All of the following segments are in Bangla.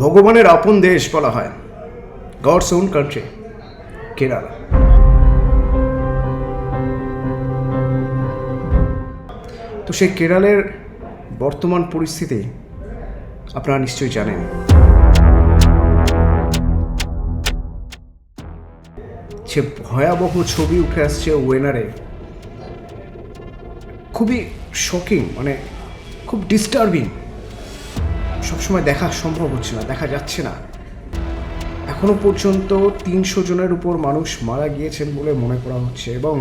ভগবানের আপন দেশ বলা হয়, গডস ওন কান্ট্রি, কেরালা। তো সেই কেরালের বর্তমান পরিস্থিতি আপনারা নিশ্চয়ই জানেন। যে ভয়াবহ ছবি উঠে আসছে ওয়েনারে, খুবই শকিং, মানে খুব ডিস্টার্বিং। সবসময় দেখা সম্ভব হচ্ছে না, দেখা যাচ্ছে না। এখনো পর্যন্ত 300 জনের উপর মানুষ মারা গিয়েছেন বলে মনে করা হচ্ছে, এবং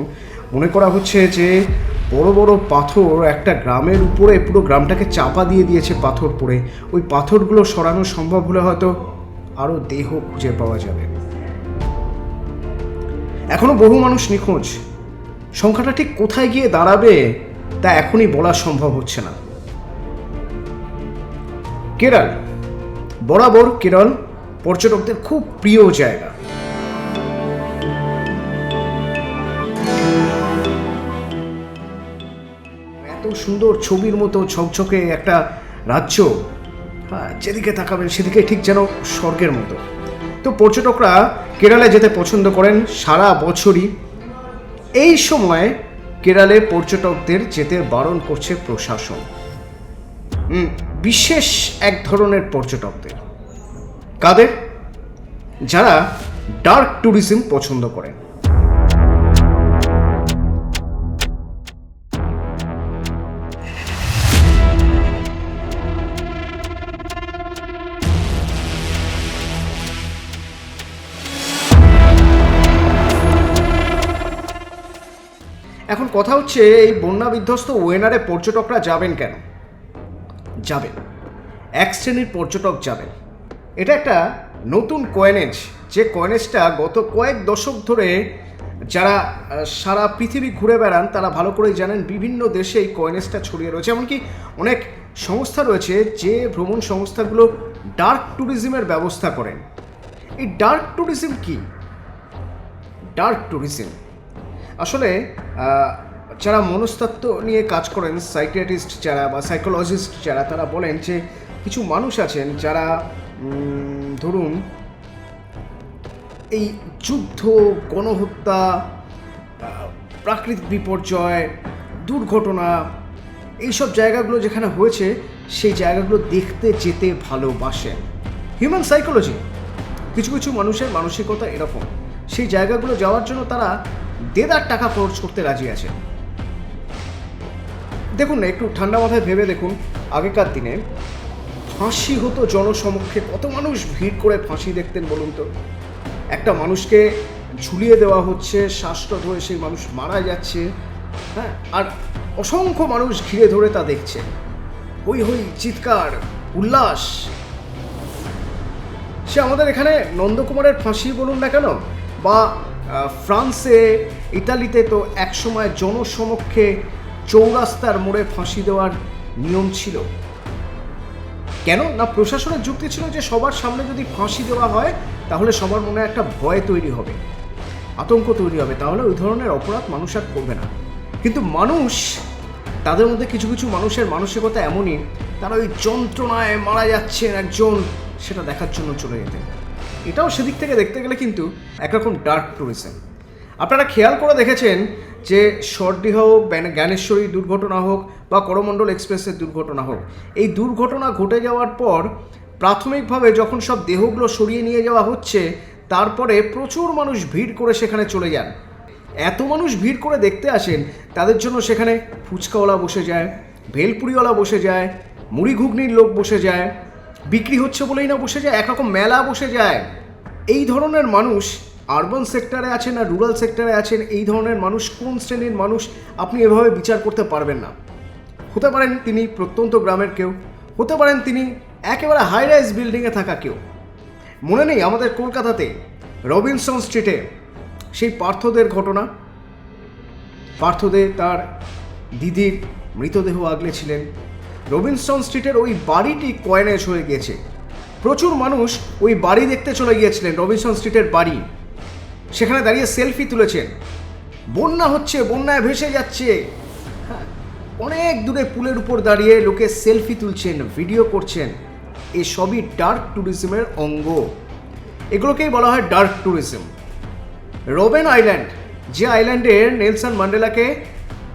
মনে করা হচ্ছে যে বড় বড় পাথর একটা গ্রামের উপরে পুরো গ্রামটাকে চাপা দিয়ে দিয়েছে পাথর পড়ে। ওই পাথরগুলো সরানো সম্ভব হলে হয়তো আরও দেহ খুঁজে পাওয়া যাবে। এখনো বহু মানুষ নিখোঁজ। সংখ্যাটা ঠিক কোথায় গিয়ে দাঁড়াবে তা এখনই বলা সম্ভব হচ্ছে না। কেরল বরাবর কেরল পর্যটকদের খুব প্রিয় জায়গা। এত সুন্দর ছবির মতো ঝকঝকে একটা রাজ্য, হ্যাঁ, যেদিকে তাকাবেন সেদিকে ঠিক যেন স্বর্গের মতো। তো পর্যটকরা কেরালে যেতে পছন্দ করেন সারা বছরই। এই সময় কেরালে পর্যটকদের যেতে বারণ করছে প্রশাসন, বিশেষ এক ধরনের পর্যটকদের। কাদের? যারা ডার্ক ট্যুরিজম পছন্দ করেন। এখন কথা হচ্ছে, এই বন্যা বিধ্বস্ত ওয়েনারে পর্যটকরা যাবেন কেন? যাবেন, এক শ্রেণীর পর্যটক যাবেন। এটা একটা নতুন কয়েনেজ, যে কয়েনেজটা গত কয়েক দশক ধরে যারা সারা পৃথিবী ঘুরে বেড়ান তারা ভালো করেই জানেন, বিভিন্ন দেশে এই কয়েনেজটা ছড়িয়ে রয়েছে। এমনকি অনেক সংস্থা রয়েছে যে ভ্রমণ সংস্থাগুলো ডার্ক ট্যুরিজমের ব্যবস্থা করেন। এই ডার্ক ট্যুরিজম কি? ডার্ক ট্যুরিজম আসলে যারা মনস্তত্ত্ব নিয়ে কাজ করেন, সাইকিয়াট্রিস্ট যারা বা সাইকোলজিস্ট যারা, তারা বলেন যে কিছু মানুষ আছেন যারা ধরুন এই যুদ্ধ, গণহত্যা, প্রাকৃতিক বিপর্যয়, দুর্ঘটনা, এইসব জায়গাগুলো যেখানে হয়েছে সেই জায়গাগুলো দেখতে যেতে ভালোবাসেন। হিউম্যান সাইকোলজি, কিছু কিছু মানুষের মানসিকতা এরকম। সেই জায়গাগুলো যাওয়ার জন্য তারা দেদার টাকা খরচ করতে রাজি আছে। দেখুন না, একটু ঠান্ডা মাথায় ভেবে দেখুন, আগেকার দিনে ফাঁসি হতো জনসমক্ষে, কত মানুষ ভিড় করে ফাঁসি দেখতেন বলুন তো। একটা মানুষকে ঝুলিয়ে দেওয়া হচ্ছে, শ্বাসরোধ হয়ে সেই মানুষ মারা যাচ্ছে, হ্যাঁ, আর অসংখ্য মানুষ ঘিরে ধরে তা দেখছে। হই হই, চিৎকার, উল্লাস। সে আমাদের এখানে নন্দকুমারের ফাঁসি বলুন না কেন, বা ফ্রান্সে, ইতালিতে তো একসময় জনসমক্ষে চৌরাস্তার মোড়ে ফাঁসি দেওয়ার নিয়ম ছিল। কেন না? প্রশাসনের যুক্তি ছিল যে সবার সামনে যদি ফাঁসি দেওয়া হয় তাহলে সবার মনে একটা ভয় তৈরি হবে, আতঙ্ক তৈরি হবে, তাহলে ওই ধরনের অপরাধ মানুষ আর করবে না। কিন্তু মানুষ, তাদের মধ্যে কিছু কিছু মানুষের মানসিকতা এমনই, তারা ওই যন্ত্রণায় মারা যাচ্ছেন একজন, সেটা দেখার জন্য চলে যেতেন। এটাও সেদিক থেকে দেখতে গেলে কিন্তু একরকম ডার্ক ট্যুরিজম। আপনারা খেয়াল করে দেখেছেন যে সর্ডিহ হোক, জ্ঞানেশ্বরী দুর্ঘটনা হোক, বা করমণ্ডল এক্সপ্রেসের দুর্ঘটনা হোক, এই দুর্ঘটনা ঘটে যাওয়ার পর প্রাথমিকভাবে যখন সব দেহগুলো সরিয়ে নিয়ে যাওয়া হচ্ছে, তারপরে প্রচুর মানুষ ভিড় করে সেখানে চলে যান। এত মানুষ ভিড় করে দেখতে আসেন, তাদের জন্য সেখানে ফুচকাওয়ালা বসে যায়, ভেলপুরিওয়ালা বসে যায়, মুড়ি ঘুগনির লোক বসে যায়, বিক্রি হচ্ছে বলেই না বসে যায়, একরকম মেলা বসে যায়। এই ধরনের মানুষ আরবান সেক্টরে আছেন আর রুরাল সেক্টরে আছেন, এই ধরনের মানুষ কোন শ্রেণীর মানুষ আপনি এভাবে বিচার করতে পারবেন না। হতে পারেন তিনি প্রত্যন্ত গ্রামের কেউ, হতে পারেন তিনি একেবারে হাই রাইজ বিল্ডিংয়ে থাকা কেউ। মনে নেই আমাদের কলকাতাতে রবিনসন স্ট্রিটে সেই পার্থদের ঘটনা? পার্থদে তার দিদির মৃতদেহ আগলেছিলেন। রবিনসন স্ট্রিটের ওই বাড়িটি কয়েনেজ হয়ে গিয়েছে। প্রচুর মানুষ ওই বাড়ি দেখতে চলে গিয়েছিলেন, রবিনসন স্ট্রিটের বাড়ি। সেখানে দাঁড়িয়ে সেলফি তুলেছেন। বন্যা হচ্ছে, বন্যায় ভেসে যাচ্ছে, হ্যাঁ, অনেক দূরে পুলের উপর দাঁড়িয়ে লোকে সেলফি তুলছেন, ভিডিও করছেন। এসবই ডার্ক ট্যুরিজমের অঙ্গ। এগুলোকেই বলা হয় ডার্ক ট্যুরিজম। রোবেন আইল্যান্ড, যে আইল্যান্ডে নেলসন ম্যান্ডেলাকে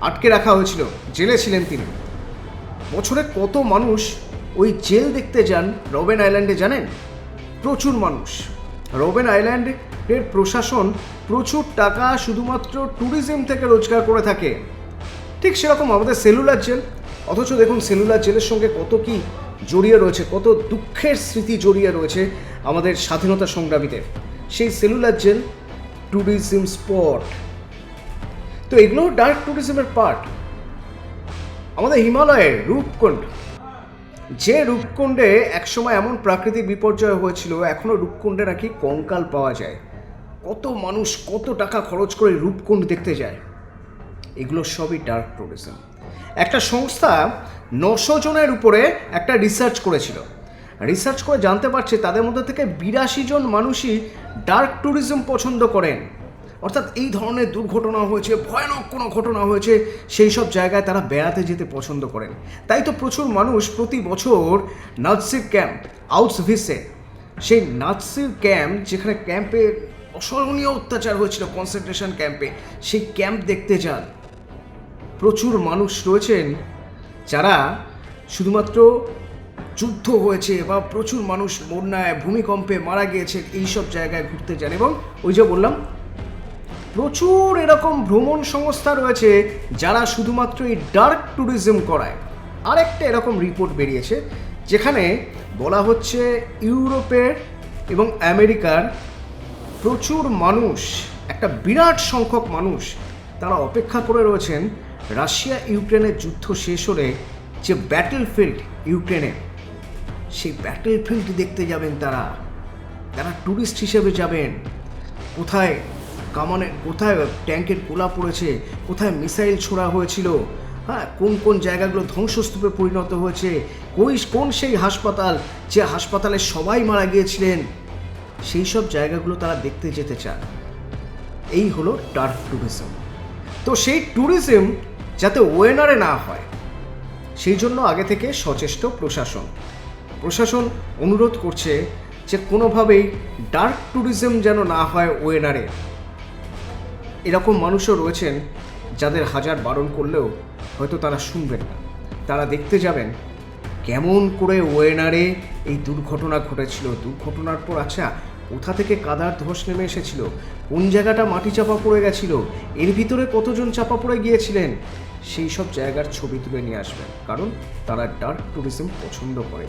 আটকে রাখা হয়েছিল, জেলে ছিলেন তিনি, বছরে কত মানুষ ওই জেল দেখতে যান রোবেন আইল্যান্ডে জানেন? প্রচুর মানুষ। রোবেন আইল্যান্ডের প্রশাসন প্রচুর টাকা শুধুমাত্র ট্যুরিজম থেকে রোজগার করে থাকে। ঠিক সেরকম আমাদের সেলুলার জেল। অথচ দেখুন সেলুলার জেলের সঙ্গে কত কি জড়িয়ে রয়েছে, কত দুঃখের স্মৃতি জড়িয়ে রয়েছে আমাদের স্বাধীনতা সংগ্রামীদের। সেই সেলুলার জেল ট্যুরিজম স্পট। তো এগুলো ডার্ক ট্যুরিজমের পার্ট। আমাদের হিমালয়ের রূপকুণ্ড, যে রূপকুণ্ডে একসময় এমন প্রাকৃতিক বিপর্যয় হয়েছিল, এখনও রূপকুণ্ডে নাকি কঙ্কাল পাওয়া যায়। কত মানুষ কত টাকা খরচ করে রূপকুণ্ড দেখতে যায়। এগুলো সবই ডার্ক ট্যুরিজম। একটা সংস্থা 900 জনের উপরে একটা রিসার্চ করেছিল। রিসার্চ করে জানতে পারছে তাদের মধ্যে থেকে 82 জন মানুষই ডার্ক ট্যুরিজম পছন্দ করেন। অর্থাৎ এই ধরনের দুর্ঘটনা হয়েছে, ভয়ানক কোনো ঘটনা হয়েছে, সেই সব জায়গায় তারা বেড়াতে যেতে পছন্দ করেন। তাই তো প্রচুর মানুষ প্রতি বছর নাৎসি ক্যাম্প, আউটভিসে, সেই নাৎসি ক্যাম্প, যেখানে ক্যাম্পে অসহনীয় অত্যাচার হয়েছিল কনসেন্ট্রেশন ক্যাম্পে, সেই ক্যাম্প দেখতে যান। প্রচুর মানুষ রয়েছেন যারা শুধুমাত্র যুদ্ধ হয়েছে বা প্রচুর মানুষ বন্যায় ভূমিকম্পে মারা গিয়েছে এইসব জায়গায় ঘুরতে যান। এবং ওই যে বললাম, প্রচুর এরকম ভ্রমণ সংস্থা রয়েছে যারা শুধুমাত্র এই ডার্ক ট্যুরিজম করায়। আরেকটা এরকম রিপোর্ট বেরিয়েছে যেখানে বলা হচ্ছে ইউরোপের এবং আমেরিকার প্রচুর মানুষ, একটা বিরাট সংখ্যক মানুষ, তারা অপেক্ষা করে রয়েছেন রাশিয়া ইউক্রেনের যুদ্ধ শেষ হলে যে ব্যাটেলফিল্ড ইউক্রেনে, সেই ব্যাটেলফিল্ড দেখতে যাবেন তারা। তারা ট্যুরিস্ট হিসেবে যাবেন। কোথায় কোথায় ট্যাঙ্কের গোলা পড়েছে, কোথায় মিসাইল ছোড়া হয়েছিল, হ্যাঁ, কোন কোন জায়গাগুলো ধ্বংসস্তূপে পরিণত হয়েছে, কোন সেই হাসপাতাল, যে হাসপাতালে সবাই মারা গিয়েছিলেন, সেই সব জায়গাগুলো তারা দেখতে যেতে চান। এই হলো ডার্ক ট্যুরিজম। তো সেই ট্যুরিজম যাতে ওয়েনারে না হয়, সেই জন্য আগে থেকে সচেষ্ট প্রশাসন অনুরোধ করছে যে কোনোভাবেই ডার্ক ট্যুরিজম যেন না হয় ওয়েনারে। এরকম মানুষও রয়েছেন যাদের হাজার বারণ করলেও হয়তো তারা শুনবেন না। তারা দেখতে যাবেন কেমন করে ওয়েনারে এই দুর্ঘটনা ঘটেছিল। দুর্ঘটনার পর আচ্ছা কোথা থেকে কাদার ধস নেমে এসেছিল, কোন জায়গাটা মাটি চাপা পড়ে গেছিল, এর ভিতরে কতজন চাপা পড়ে গিয়েছিলেন, সেই সব জায়গার ছবি তুলে নিয়ে আসবেন। কারণ তারা ডার্ক ট্যুরিজম পছন্দ করে।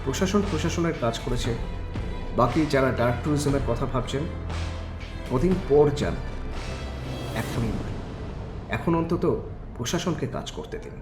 প্রশাসনের কাজ করেছে। বাকি যারা ডার্ক ট্যুরিজমের কথা ভাবছেন, কদিন পর যান, এখনই নয়। এখন অন্তত প্রশাসনকে কাজ করতে দিন।